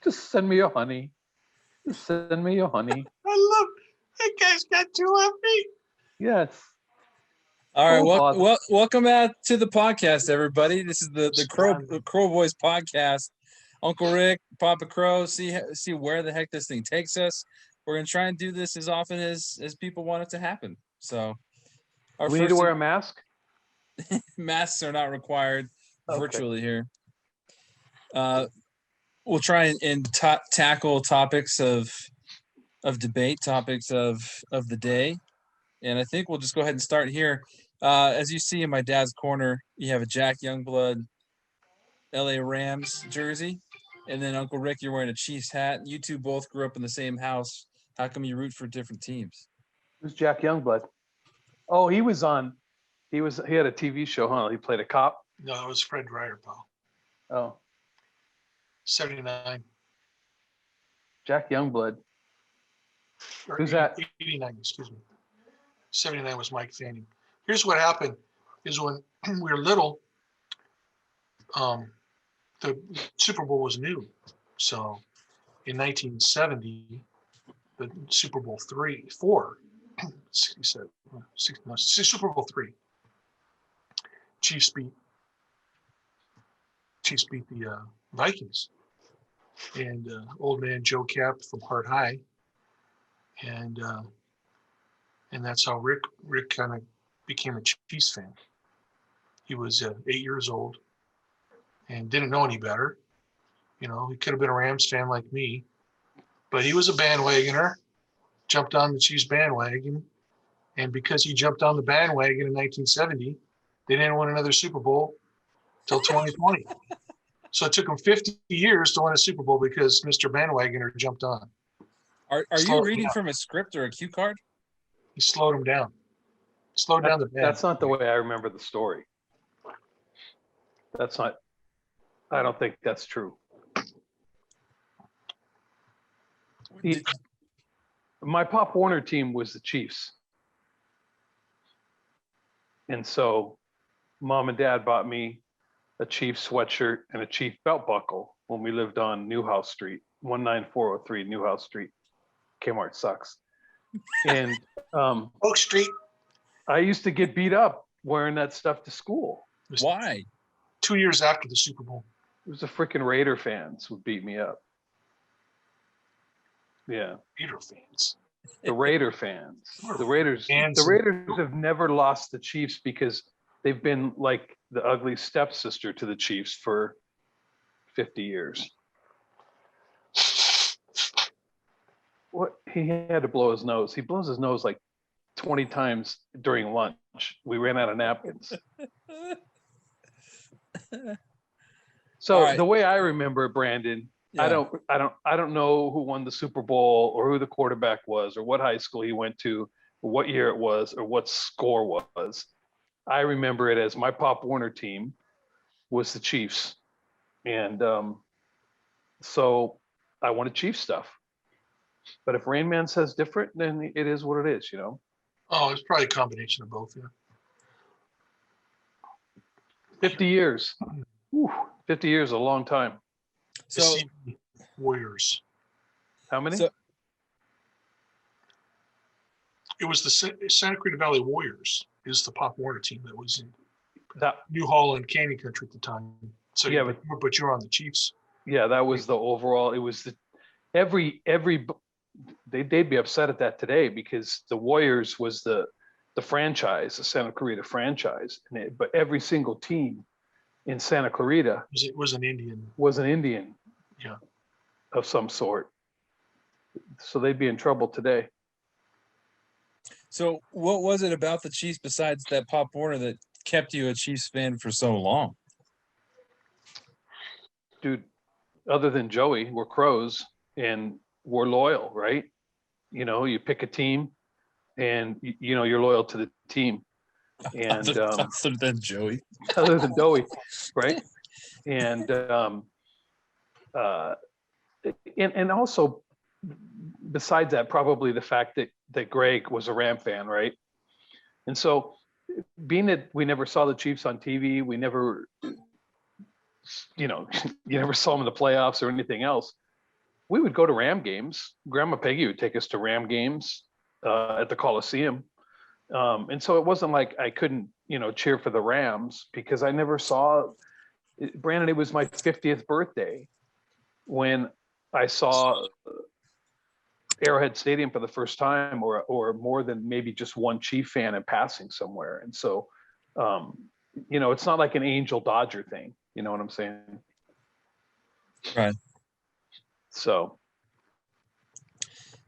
Just send me your honey. Just send me your honey. I love that guy's got 2 left feet. Yes. All right, Oh, Bob. welcome out to the podcast, everybody. This is the Crow Boys podcast. Uncle Rick, Papa Crow, see where the heck this thing takes us. We're gonna try and do this as often as people want it to happen. So, Do we need to wear a mask? Masks are not required Okay. virtually here. We'll try and tackle topics of debate, topics of the day. And I think we'll just go ahead and start here. As you see in my dad's corner, you have a Jack Youngblood LA Rams jersey. And then Uncle Rick, you're wearing a Chiefs hat. You two both grew up in the same house. How come you root for different teams? Who's Jack Youngblood? Oh, he had a TV show, huh? He played a cop. No, it was Fred Dreyer, pal. Oh. 79. Jack Youngblood. Or Who's that? 89, excuse me. 79 was Mike Fanning. Here's what happened is when we were little, the Super Bowl was new. So in 1970, the Super Bowl 4, 67, Super Bowl 3, Chiefs beat the Vikings. And old man Joe Cap from Hart High. And that's how Rick kind of became a Chiefs fan. He was 8 years old and didn't know any better. You know, he could have been a Rams fan like me, but he was a bandwagoner, jumped on the Chiefs bandwagon. And because he jumped on the bandwagon in 1970, they didn't win another Super Bowl till 2020. So it took him 50 years to win a Super Bowl because Mr. Bandwagoner jumped on. Are you reading from a script or a cue card? He slowed him down. Slowed down the band. That's not the way I remember the story. I don't think that's true. My Pop Warner team was the Chiefs. And so Mom and Dad bought me a Chiefs sweatshirt and a Chief belt buckle when we lived on Newhouse Street, 19403 Newhouse Street. Kmart sucks. And Oak Street. I used to get beat up wearing that stuff to school. Why? 2 years after the Super Bowl. It was the freaking Raider fans would beat me up. Yeah. Raider fans. The Raider fans. The Raiders have never lost the Chiefs because they've been like the ugly stepsister to the Chiefs for 50 years. What? He had to blow his nose. He blows his nose like 20 times during lunch. We ran out of napkins. So right. The way I remember it, Brandon, yeah. I don't know who won the Super Bowl or who the quarterback was or what high school he went to or what year it was or what score was. I remember it as my Pop Warner team was the Chiefs. And so I wanted Chiefs stuff. But if Rain Man says different, then it is what it is, you know? Oh, it's probably a combination of both, yeah. 50 years. Whew, 50 years is a long time. So Warriors. How many? So, it was the Santa Cruz Valley Warriors is the Pop Warner team that was in New Holland, Candy Country at the time. So yeah, but you're on the Chiefs. Yeah, that was the overall. It was the they'd be upset at that today because the Warriors was the franchise, the Santa Clarita franchise, but every single team in Santa Clarita was an Indian. Yeah, of some sort. So they'd be in trouble today. So what was it about the Chiefs besides that Pop Warner that kept you a Chiefs fan for so long? Dude, other than Joey, we're Crows and we're loyal, right? You know, you pick a team and you know you're loyal to the team. And other than Joey. Other than Joey, right? And also besides that, probably the fact that Greg was a Ram fan, right? And so being that we never saw the Chiefs on TV, we never, you know, you never saw them in the playoffs or anything else. we would go to Ram games. Grandma Peggy would take us to Ram games at the Coliseum. And so it wasn't like I couldn't, cheer for the Rams, because I never saw Brandon. It was my 50th birthday when I saw Arrowhead Stadium for the first time, or more than maybe just one Chief fan in passing somewhere. And so, it's not like an Angel Dodger thing. You know what I'm saying? Right. So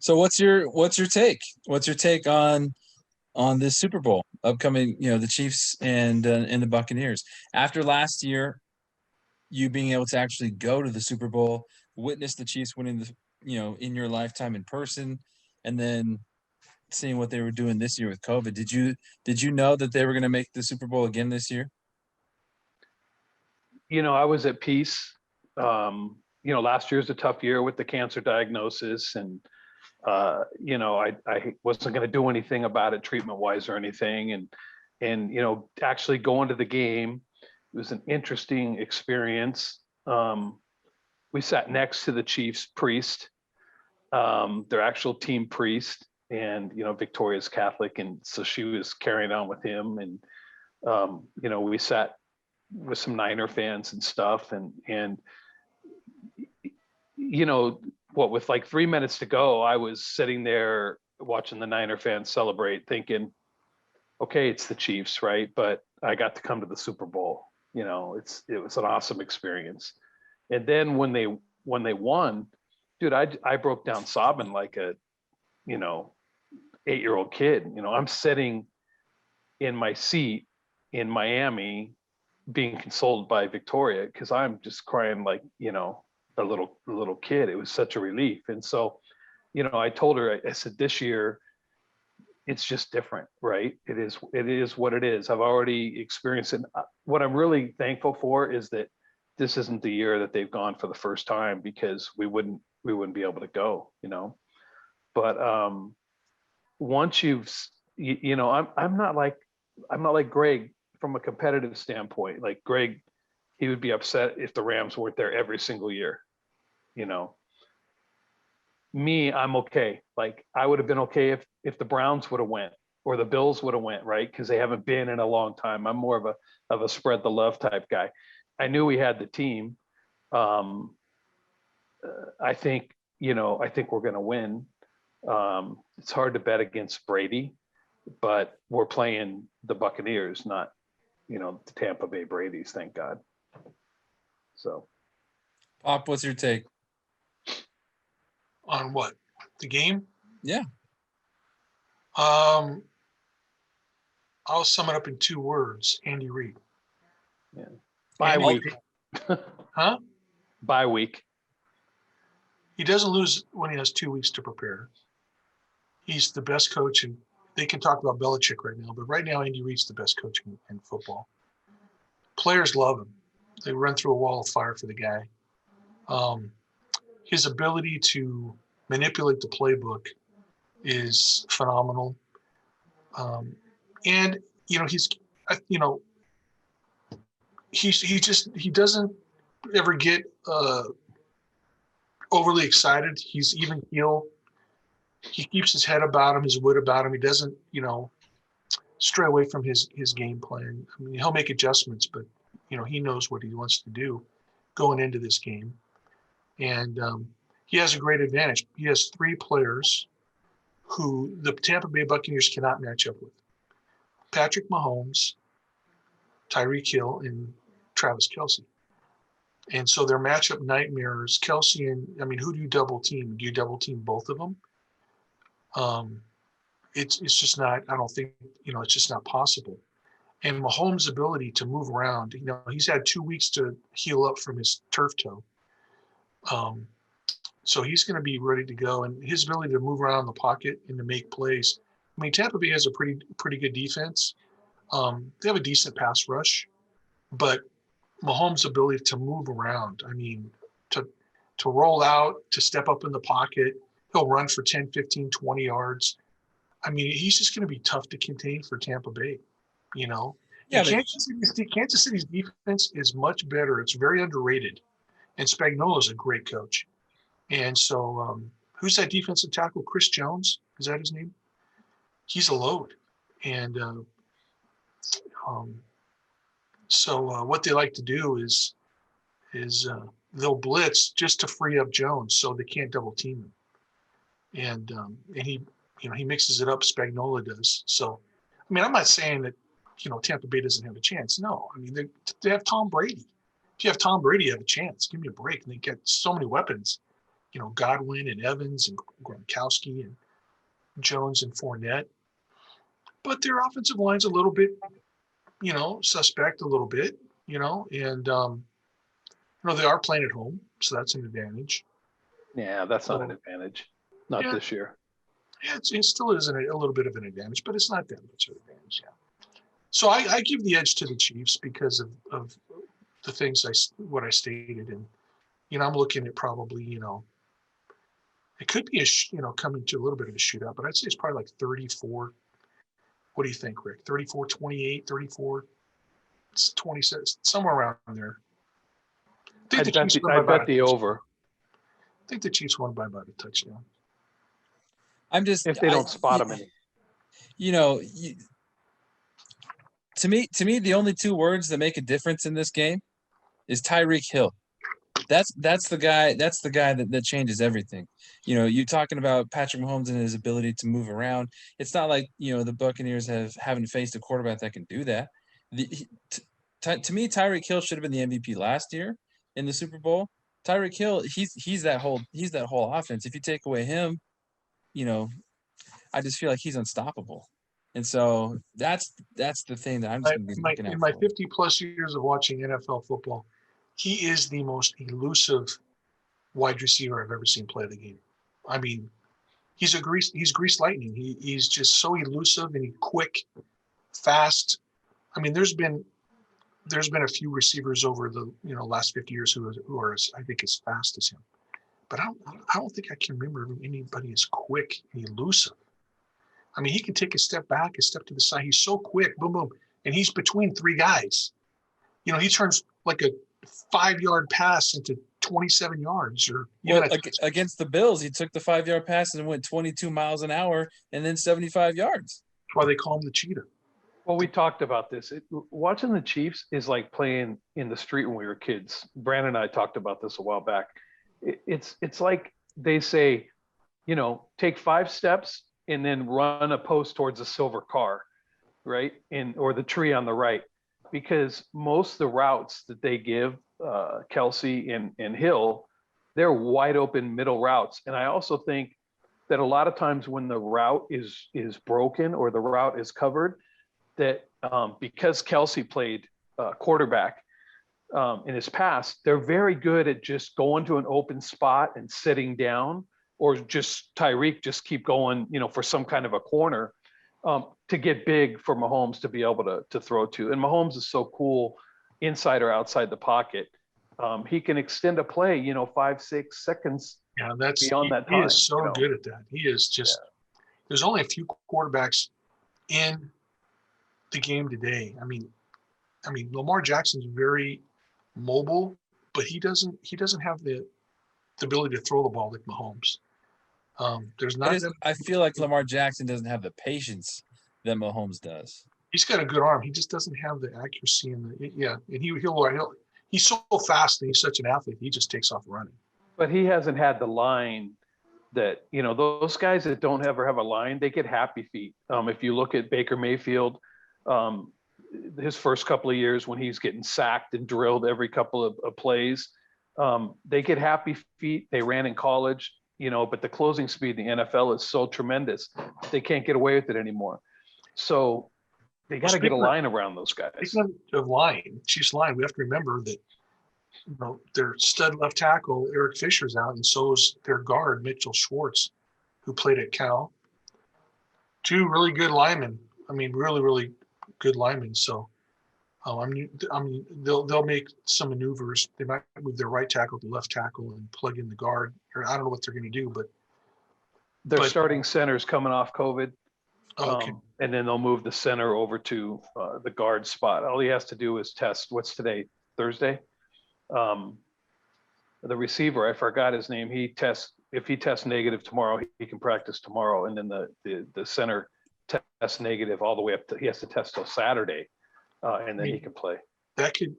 what's your take? What's your take on this Super Bowl upcoming? The Chiefs and the Buccaneers. After last year, you being able to actually go to the Super Bowl, witness the Chiefs winning the in your lifetime in person, and then seeing what they were doing this year with COVID. Did you know that they were going to make the Super Bowl again this year? I was at peace. Last year was a tough year with the cancer diagnosis, and I wasn't going to do anything about it treatment wise or anything. And actually going to the game, it was an interesting experience. We sat next to the Chiefs priest, their actual team priest, and Victoria's Catholic, and so she was carrying on with him, and we sat with some Niner fans and stuff, and with like 3 minutes to go, I was sitting there watching the Niner fans celebrate, thinking, okay, it's the Chiefs, right? But I got to come to the Super Bowl. It was an awesome experience. And then when they won, dude, I broke down sobbing like a 8-year-old kid. I'm sitting in my seat in Miami being consoled by Victoria, because I'm just crying like a little kid. It was such a relief. And so I told her, I said, this year it's just different, right? It is what it is. I've already experienced it. What I'm really thankful for is that this isn't the year that they've gone for the first time, because we wouldn't be able to go, but once I'm not like Greg from a competitive standpoint. Like Greg, he would be upset if the Rams weren't there every single year. Me, I'm okay. Like I would have been okay if the Browns would have went, or the Bills would have went, right? Because they haven't been in a long time. I'm more of a spread the love type guy. I knew we had the team. I think we're going to win. It's hard to bet against Brady, but we're playing the Buccaneers, not the Tampa Bay Brady's, thank God. So, Pop, what's your take on what, the game? Yeah. I'll sum it up in 2 words: Andy Reid. Yeah. Bye week. Huh? Bye week. He doesn't lose when he has 2 weeks to prepare. He's the best coach, and they can talk about Belichick right now, but right now Andy Reid's the best coach in football. Players love him. They run through a wall of fire for the guy. His ability to manipulate the playbook is phenomenal. And he doesn't ever get overly excited. He's even keel. He keeps his head about him, his wit about him. He doesn't, stray away from his game plan. I mean, he'll make adjustments, but he knows what he wants to do going into this game. And he has a great advantage. He has 3 players who the Tampa Bay Buccaneers cannot match up with: Patrick Mahomes, Tyreek Hill, and Travis Kelce. And so they're matchup nightmares. Kelce who do you double team? Do you double team both of them? It's just not, I don't think, it's just not possible. And Mahomes' ability to move around, he's had 2 weeks to heal up from his turf toe. So he's going to be ready to go. And his ability to move around the pocket and to make plays. I mean, Tampa Bay has a pretty good defense. They have a decent pass rush, but Mahomes' ability to move around, to roll out, to step up in the pocket, he'll run for 10, 15, 20 yards. He's just going to be tough to contain for Tampa Bay, Yeah, Kansas City's defense is much better. It's very underrated. And Spagnuolo's a great coach. And so, who's that defensive tackle? Chris Jones, is that his name? He's a load. And what they like to do is they'll blitz just to free up Jones so they can't double team him. And he mixes it up. Spagnuolo does. So, I mean, I'm not saying that Tampa Bay doesn't have a chance. No, I mean they have Tom Brady. If you have Tom Brady, you have a chance. Give me a break. And they get so many weapons. Godwin and Evans and Gronkowski and Jones and Fournette. But their offensive line's a little bit, suspect a little bit, and they are playing at home, so that's an advantage. Yeah, that's not an advantage. Not this year. Yeah, it still is a little bit of an advantage, but it's not that much of an advantage. Yeah. So I give the edge to the Chiefs because of the things what I stated, and I'm looking at probably it could be coming to a little bit of a shootout, but I'd say it's probably like 34. What do you think, Rick? 34-28, 34, 26, somewhere around there. I bet the over. I think the Chiefs won by about a touchdown. If they don't spot them any. To me, the only two words that make a difference in this game is Tyreek Hill. That's the guy that changes everything. You're talking about Patrick Mahomes and his ability to move around. It's not like the Buccaneers haven't faced a quarterback that can do that. To me, Tyreek Hill should have been the MVP last year in the Super Bowl. Tyreek Hill, he's that whole offense. If you take away him, I just feel like he's unstoppable. And so that's the thing that I'm just going to be looking at. In my 50 plus years of watching NFL football, he is the most elusive wide receiver I've ever seen play the game. I mean, he's grease lightning. He's just so elusive and quick, fast. I mean, there's been a few receivers over the last 50 years who are I think as fast as him, but I don't think I can remember anybody as quick and elusive. I mean, he can take a step back, a step to the side. He's so quick, boom, boom, and he's between three guys. He turns like a 5-yard pass into 27 yards. Against the Bills, he took the 5-yard pass and went 22 miles an hour and then 75 yards. That's why they call him the cheetah. Well, we talked about this. Watching the Chiefs is like playing in the street when we were kids. Brandon and I talked about this a while back. It's like they say, take 5 steps and then run a post towards a silver car, right? Or the tree on the right, because most of the routes that they give Kelsey and Hill, they're wide open middle routes. And I also think that a lot of times when the route is broken or the route is covered, that because Kelsey played quarterback in his past, they're very good at just going to an open spot and sitting down, or just Tyreek just keep going, for some kind of a corner to get big for Mahomes to be able to throw to. And Mahomes is so cool inside or outside the pocket. He can extend a play, 5-6 seconds beyond that time. He is so good at that. He is just, there's only a few quarterbacks in the game today. I mean, Lamar Jackson's very mobile, but he doesn't have the ability to throw the ball like Mahomes. I feel like Lamar Jackson doesn't have the patience that Mahomes does. He's got a good arm. He just doesn't have the accuracy and he's so fast and he's such an athlete. He just takes off running. But he hasn't had the line that, those guys that don't ever have a line, they get happy feet. If you look at Baker Mayfield, his first couple of years when he's getting sacked and drilled every couple of plays, they get happy feet. They ran in college, but the closing speed in the NFL is so tremendous. They can't get away with it anymore. So they got to get a line around those guys. Speaking of Chiefs line, we have to remember that their stud left tackle, Eric Fisher's out, and so is their guard, Mitchell Schwartz, who played at Cal. 2 really good linemen. I mean, really, really good linemen. So, they'll make some maneuvers. They might move their right tackle to left tackle and plug in the guard. Or I don't know what they're going to do, but their starting center's coming off COVID. Okay. And then they'll move the center over to the guard spot. All he has to do is test. What's today? Thursday. the receiver, I forgot his name. If he tests negative tomorrow, he can practice tomorrow. And then the center tests negative all the way up to, he has to test till Saturday. And then he can play. That could,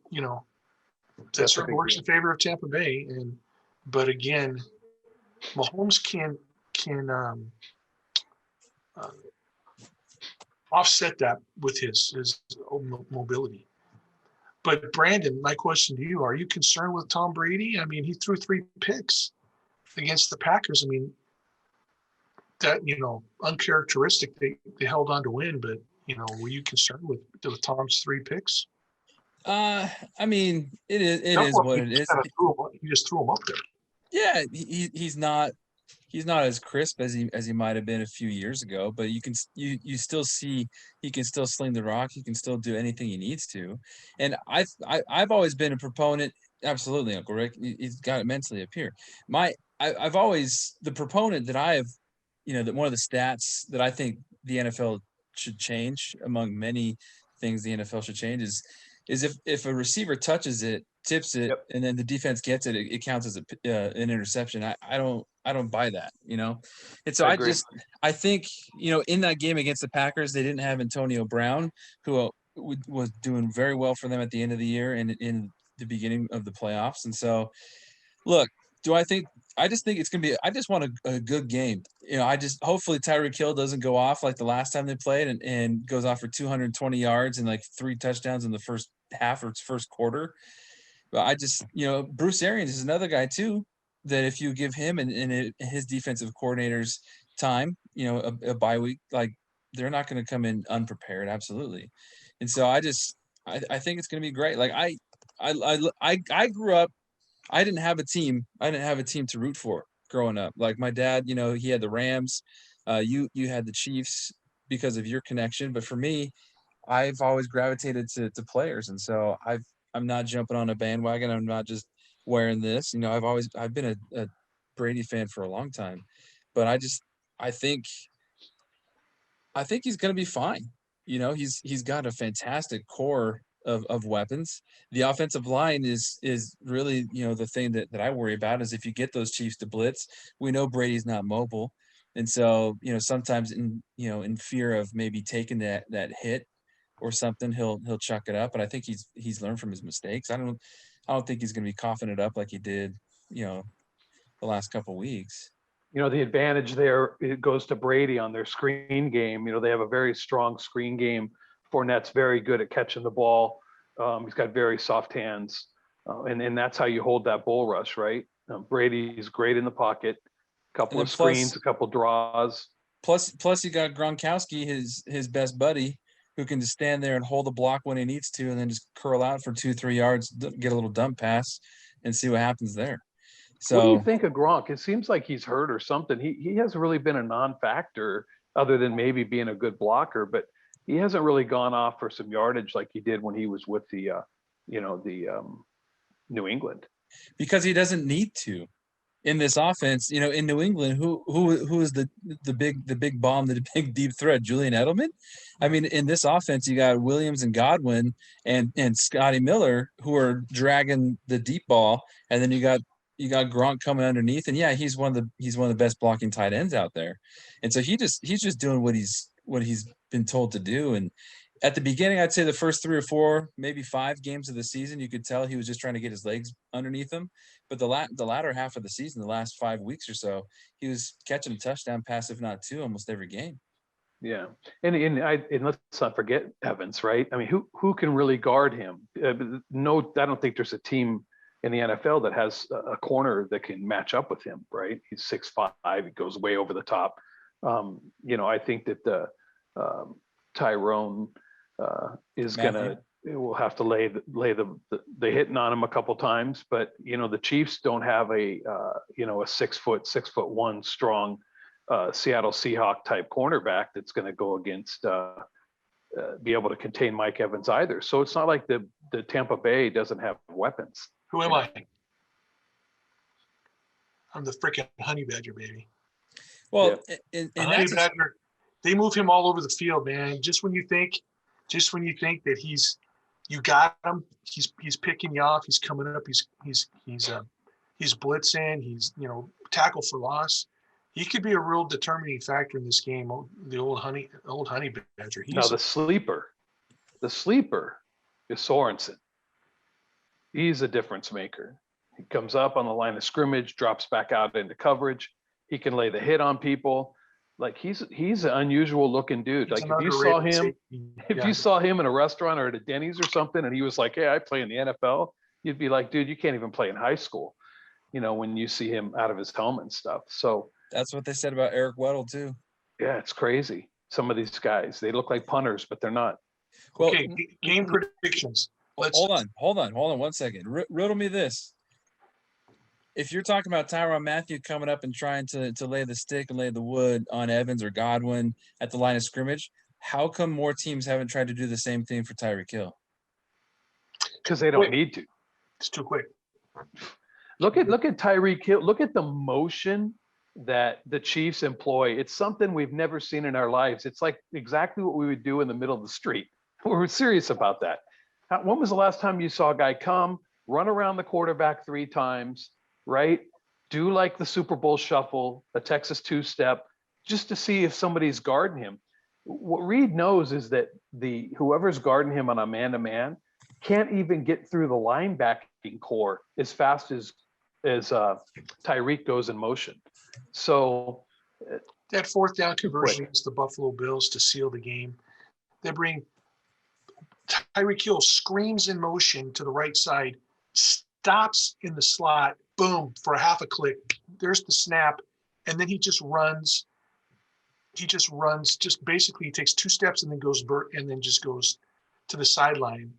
that certainly works in favor of Tampa Bay. But again, Mahomes can offset that with his mobility. But Brandon, my question to you, are you concerned with Tom Brady? I mean, he threw 3 picks against the Packers. I mean, that, uncharacteristic. They held on to win, but, were you concerned with Tom's 3 picks? I mean, it is what it is. He just threw him up there. Yeah, he's not as crisp as he might have been a few years ago, but you still see he can still sling the rock. He can still do anything he needs to. And I've always been a proponent. Absolutely, Uncle Rick. He's got it mentally up here. I've always the proponent that I have, that one of the stats that I think the NFL should change among many things the NFL should change is if a receiver touches it, tips it, yep, and then the defense gets it, it counts as an interception. I don't buy that, And so I think, in that game against the Packers, they didn't have Antonio Brown, who was doing very well for them at the end of the year and in the beginning of the playoffs. And so, look, I just think it's going to be – I just want a good game. Hopefully Tyreek Hill doesn't go off like the last time they played and goes off for 220 yards and like 3 touchdowns in the first half or first quarter. But Bruce Arians is another guy too, that if you give him and his defensive coordinators time, a bye week, like they're not going to come in unprepared. Absolutely. And so I think it's going to be great. Like I grew up, I didn't have a team to root for growing up. Like my dad, he had the Rams, you had the Chiefs because of your connection. But for me, I've always gravitated to players. And so I'm not jumping on a bandwagon. I'm not just wearing this. I've been a Brady fan for a long time, but I think he's going to be fine. He's got a fantastic core of weapons. The offensive line is really, the thing that I worry about is if you get those Chiefs to blitz, we know Brady's not mobile. And so, sometimes in fear of maybe taking that hit or something, he'll chuck it up. But I think he's learned from his mistakes. I don't think he's going to be coughing it up like he did, the last couple of weeks. The advantage there, it goes to Brady on their screen game. They have a very strong screen game. Fournette's very good at catching the ball. He's got very soft hands. And that's how you hold that bull rush, right? Brady's great in the pocket, a couple of screens, a couple draws. Plus you got Gronkowski, his best buddy, who can just stand there and hold the block when he needs to and then just curl out for 2-3 yards, get a little dump pass, and see what happens there. So, what do you think of Gronk? It seems like he's hurt or something. He hasn't really been a non-factor other than maybe being a good blocker, but he hasn't really gone off for some yardage like he did when he was with the New England. Because he doesn't need to. In this offense, in New England, who is the big bomb, the big deep threat? Julian Edelman? I mean, in this offense, you got Williams and Godwin and Scotty Miller who are dragging the deep ball, and then you got Gronk coming underneath, and yeah, he's one of the best blocking tight ends out there, and so he's just doing what he's been told to do. And at the beginning, I'd say the first 3 or 4, maybe 5 games of the season, you could tell he was just trying to get his legs underneath him. But the latter half of the season, the last 5 weeks or so, he was catching a touchdown pass, if not 2, almost every game. Yeah, and let's not forget Evans, right? I mean, who can really guard him? No, I don't think there's a team in the NFL that has a corner that can match up with him, right? He's 6'5", he goes way over the top. I think that Tyrone is will have to lay the hitting on him a couple times, but the Chiefs don't have a 6'1" strong Seattle Seahawk type cornerback that's going to go against be able to contain Mike Evans either. So it's not like the Tampa Bay doesn't have weapons. Who am I? I'm the freaking honey badger, baby. Well, yeah. Honey badger, they move him all over the field, man. Just when you think that you got him, he's picking you off. He's coming up. He's He's blitzing. He's, tackle for loss. He could be a real determining factor in this game. The old honey badger. No, the sleeper is Sorensen. He's a difference maker. He comes up on the line of scrimmage, drops back out into coverage. He can lay the hit on people. Like he's an unusual looking dude. He's Like an if you saw him in a restaurant or at a Denny's or something, and he was like, "Hey, I play in the NFL," you'd be like, "Dude, you can't even play in high school." When you see him out of his helmet and stuff. So that's what they said about Eric Weddle too. Yeah, it's crazy. Some of these guys, they look like punters, but they're not. Well, okay, game predictions. Hold on 1 second. Riddle me this. If you're talking about Tyrann Mathieu coming up and trying to lay the stick and lay the wood on Evans or Godwin at the line of scrimmage, how come more teams haven't tried to do the same thing for Tyreek Hill? Because they don't need to. It's too quick. Look at Tyreek Hill. Look at the motion that the Chiefs employ. It's something we've never seen in our lives. It's like exactly what we would do in the middle of the street. We're serious about that. When was the last time you saw a guy come, run around the quarterback 3 times, right? Do like the Super Bowl shuffle, a Texas 2-step, just to see if somebody's guarding him. What Reed knows is that whoever's guarding him on a man-to-man can't even get through the linebacking core as fast as Tyreek goes in motion. So that 4th down conversion against the Buffalo Bills to seal the game, they bring Tyreek Hill, screams in motion to the right side, stops in the slot, boom, for a half a click. There's the snap, and then he just runs. Just basically he takes 2 steps and then goes to the sideline.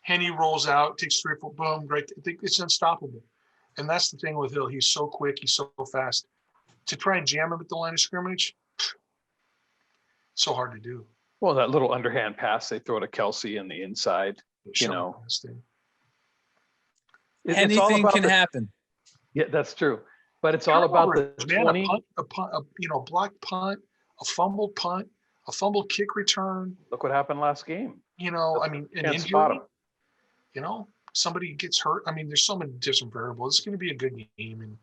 Henny rolls out, takes 3 or 4, boom, right. I think it's unstoppable. And that's the thing with Hill. He's so quick, he's so fast. To try and jam him at the line of scrimmage, so hard to do. Well, that little underhand pass they throw to Kelsey in the inside, anything can happen. Yeah, that's true. But it's all about the 20. A blocked punt, a fumbled punt, a fumbled kick return. Look what happened last game. An injury. Somebody gets hurt. I mean, there's so many different variables. It's going to be a good game, and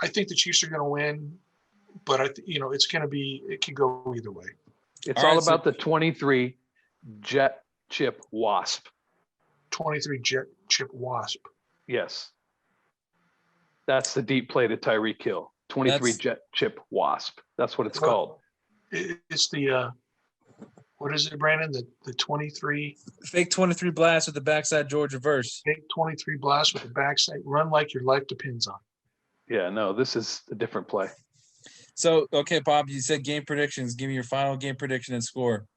I think the Chiefs are going to win. But it's going to be. It could go either way. It's all about the 23 Jet Chip Wasp. 23 Jet Chip Wasp. Yes. That's the deep play to Tyreek Hill. 23 Jet Chip Wasp. That's what it's called. It's the what is it, Brandon? The 23 fake 23 blast with the backside George reverse. Fake 23 blast with the backside. Run like your life depends on. Yeah, no, this is a different play. So, okay, Bob, you said game predictions. Give me your final game prediction and score.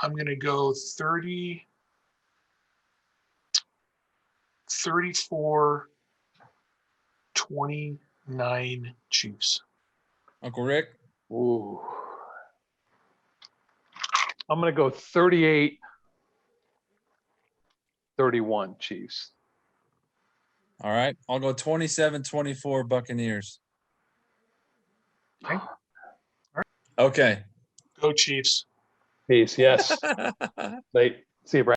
I'm going to go 34, 29 Chiefs. Uncle Rick? Ooh. I'm going to go 38, 31 Chiefs. All right. I'll go 27-24 Buccaneers. Okay. Go Chiefs. Peace. Yes. See you, Brad.